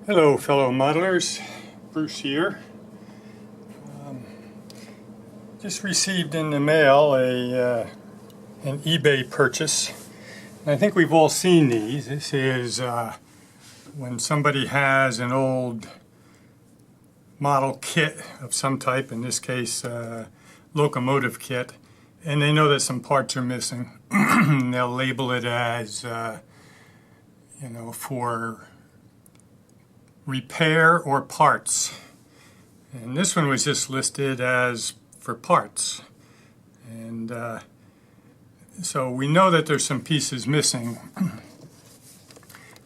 Hello fellow modelers, Bruce here. Just received in the mail an eBay purchase. And I think we've all seen these. This is when somebody has an old model kit of some type, in this case locomotive kit, and they know that some parts are missing. They'll label it as for repair or parts, and this one was just listed as for parts, and so we know that there's some pieces missing.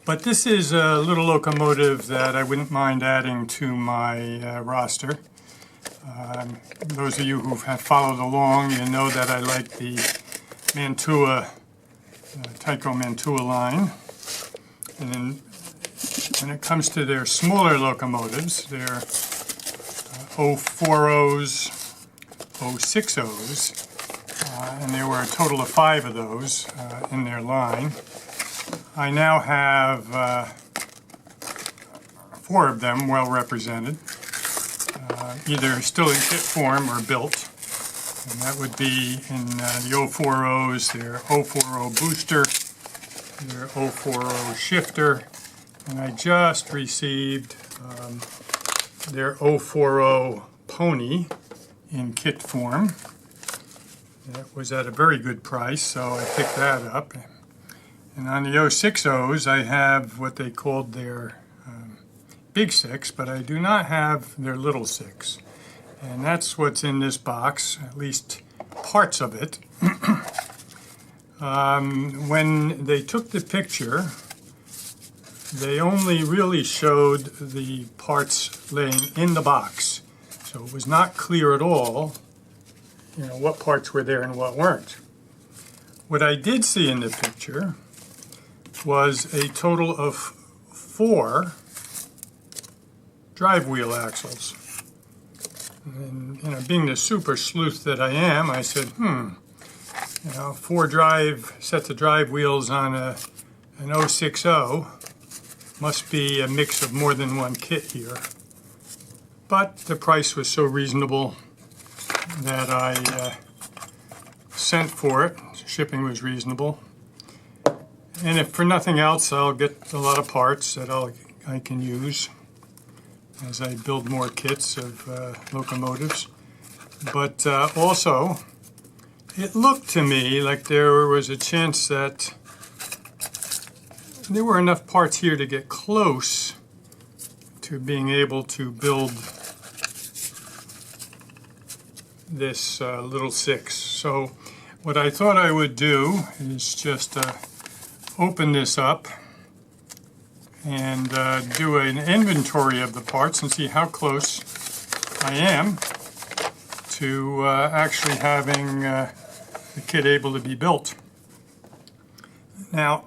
But this is a little locomotive that I wouldn't mind adding to my roster. Those of you who have followed along, you know that I like the Mantua, Tyco Mantua line. And then when it comes to their smaller locomotives, their 040s, 060s, and there were a total of 5 of those in their line. I now have 4 of them well represented, either still in kit form or built. And that would be in the 040s, their 040 booster, their 040 shifter, and I just received their 040 pony in kit form. That was at a very good price, so I picked that up. And on the 060s, I have what they called their big 6, but I do not have their little 6. And that's what's in this box, at least parts of it. When they took the picture, they only really showed the parts laying in the box. So it was not clear at all, what parts were there and what weren't. What I did see in the picture was a total of 4 drive wheel axles. And, being the super sleuth that I am, I said, 4 sets of drive wheels on an 060 must be a mix of more than one kit here. But the price was so reasonable that I sent for it. Shipping was reasonable. And if for nothing else, I'll get a lot of parts that I can use as I build more kits of locomotives. But also, it looked to me like there was a chance that there were enough parts here to get close to being able to build this little 6. So what I thought I would do is just open this up and do an inventory of the parts and see how close I am to actually having the kit able to be built. Now,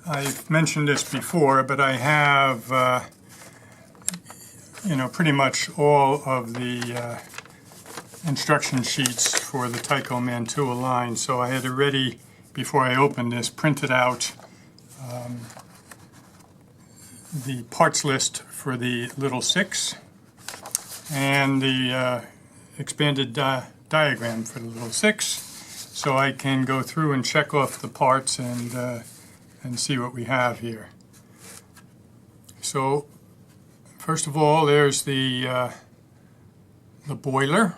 I've mentioned this before, but I have, pretty much all of the instruction sheets for the Tyco Mantua line. So I had already, before I opened this, printed out the parts list for the little 6 and the expanded diagram for the little 6, so I can go through and check off the parts and see what we have here. So first of all, there's the boiler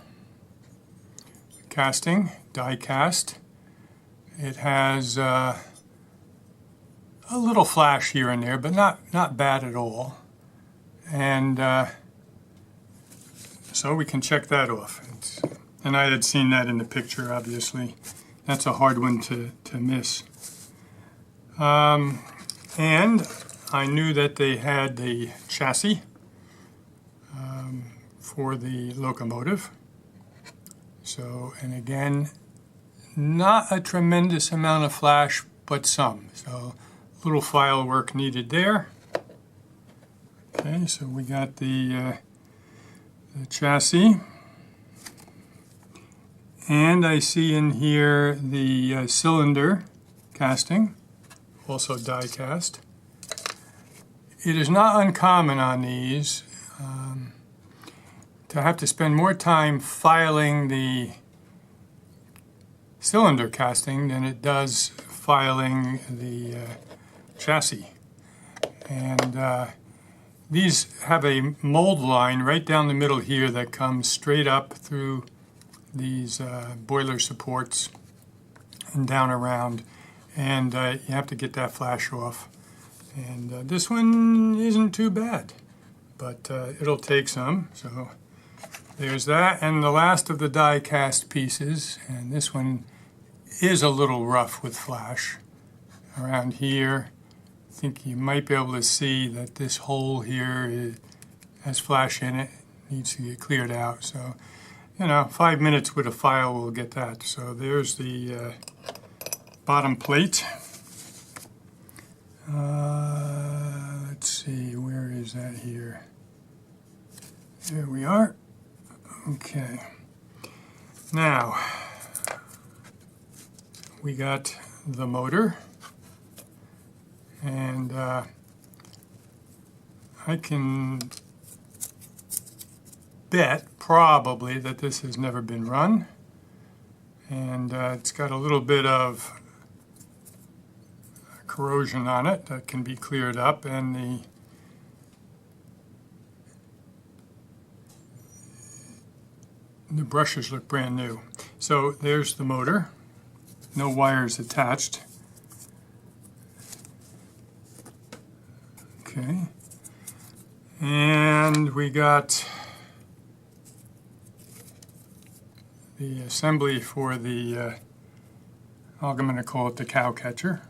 casting, die cast. It has a little flash here and there, but not bad at all. And so we can check that off. And I had seen that in the picture, obviously. That's a hard one to miss. And I knew that they had the chassis for the locomotive. So, and again, not a tremendous amount of flash, but some. So, little file work needed there. Okay, so we got the chassis. And I see in here the cylinder casting, also die cast. it is not uncommon on these to have to spend more time filing the cylinder casting than it does filing the chassis. And these have a mold line right down the middle here that comes straight up through these boiler supports and down around, and you have to get that flash off. And this one isn't too bad, but it'll take some. So there's that, and the last of the die cast pieces, and this one is a little rough with flash around here. I think you might be able to see that this hole here has flash in it, needs to get cleared out. So, 5 minutes with a file will get that. So there's the bottom plate. Let's see, where is that here? There we are. Okay. Now, we got the motor, and I can bet probably that this has never been run, and it's got a little bit of corrosion on it that can be cleared up, and the brushes look brand new. So there's the motor, no wires attached. Okay, and we got the assembly for the, I'm going to call it the cow catcher.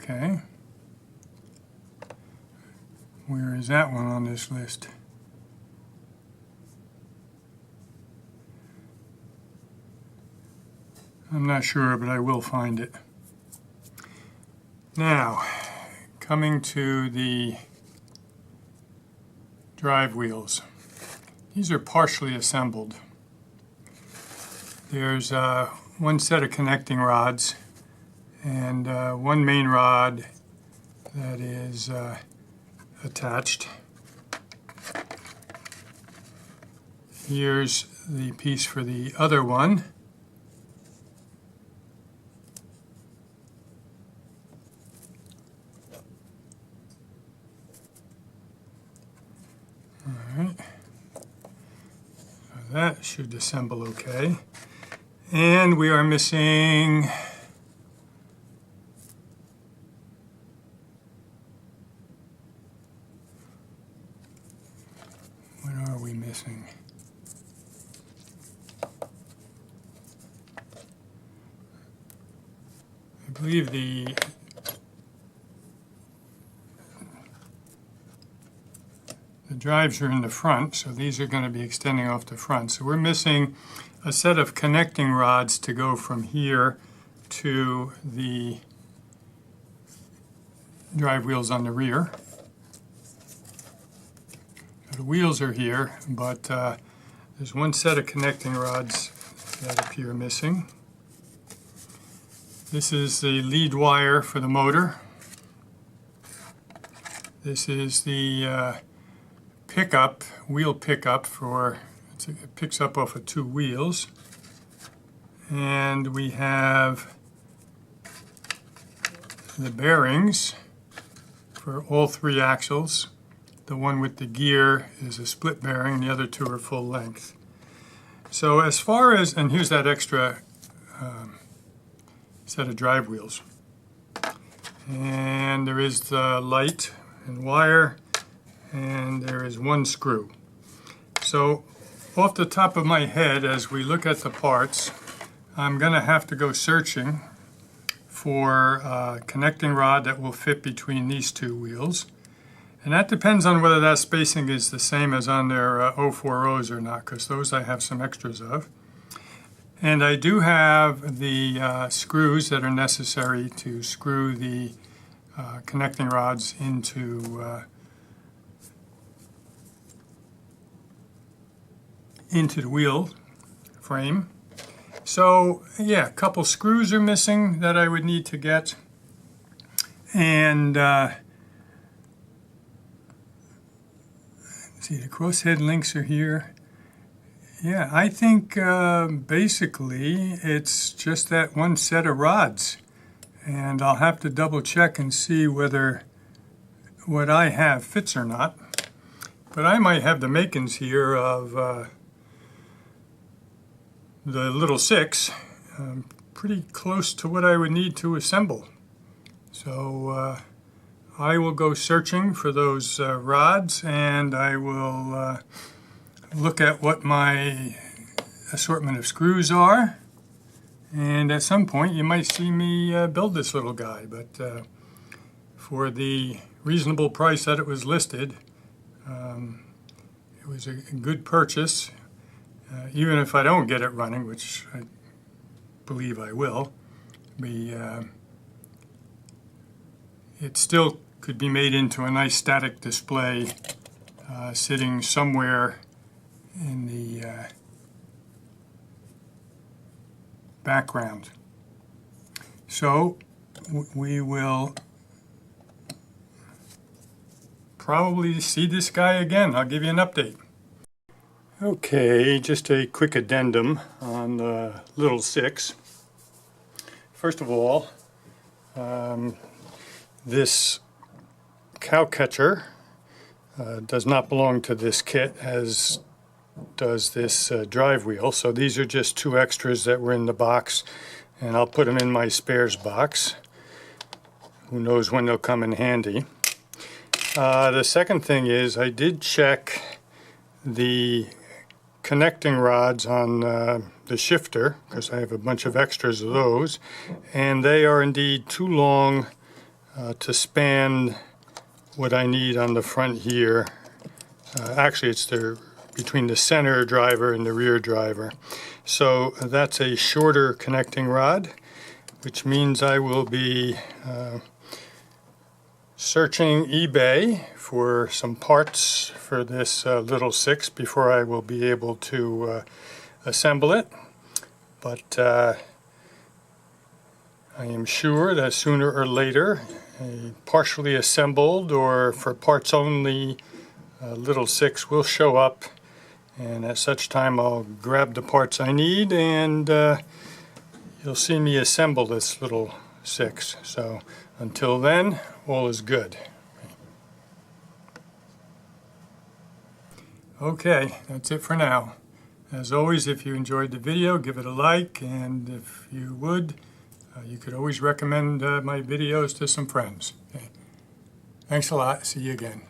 Okay, where is that one on this list? I'm not sure, but I will find it. Now, coming to the drive wheels. These are partially assembled. There's one set of connecting rods and one main rod that is attached. Here's the piece for the other one. Alright, so that should assemble okay. And we are missing what are we missing? I believe the drives are in the front, so these are going to be extending off the front. So we're missing a set of connecting rods to go from here to the drive wheels on the rear. So the wheels are here, but there's one set of connecting rods that appear missing. This is the lead wire for the motor. This is the pickup, wheel pickup for, it picks up off of two wheels. And we have the bearings for all three axles. The one with the gear is a split bearing, the other two are full length. So as far as, and here's that extra set of drive wheels. And there is the light and wire, and there is one screw. So off the top of my head, as we look at the parts, I'm going to have to go searching for a connecting rod that will fit between these two wheels. And that depends on whether that spacing is the same as on their 040s or not, because those I have some extras of. And I do have the screws that are necessary to screw the connecting rods into the wheel frame. So yeah, a couple screws are missing that I would need to get, and See, the crosshead links are here. Yeah, I think basically it's just that one set of rods. And I'll have to double check and see whether what I have fits or not. But I might have the makings here of the little 6, pretty close to what I would need to assemble. So I will go searching for those rods, and I will look at what my assortment of screws are. And at some point you might see me build this little guy, but for the reasonable price that it was listed, it was a good purchase. Even if I don't get it running, which I believe I will, it still could be made into a nice static display sitting somewhere in the background. So we will probably see this guy again. I'll give you an update. Okay, just a quick addendum on the little 6. First of all, this cow catcher does not belong to this kit, as does this drive wheel. So these are just 2 extras that were in the box, and I'll put them in my spares box. Who knows when they'll come in handy. The second thing is I did check the connecting rods on the shifter, because I have a bunch of extras of those, and they are indeed too long to span what I need on the front here. Actually, it's between the center driver and the rear driver. So that's a shorter connecting rod, which means I will be searching eBay for some parts for this little 6 before I will be able to assemble it. But I am sure that sooner or later a partially assembled or for parts only little 6 will show up, and at such time I'll grab the parts I need, and you'll see me assemble this little 6. So until then, all is good. Okay, that's it for now. As always, if you enjoyed the video, give it a like, and if you would, you could always recommend my videos to some friends. Okay. Thanks a lot. See you again.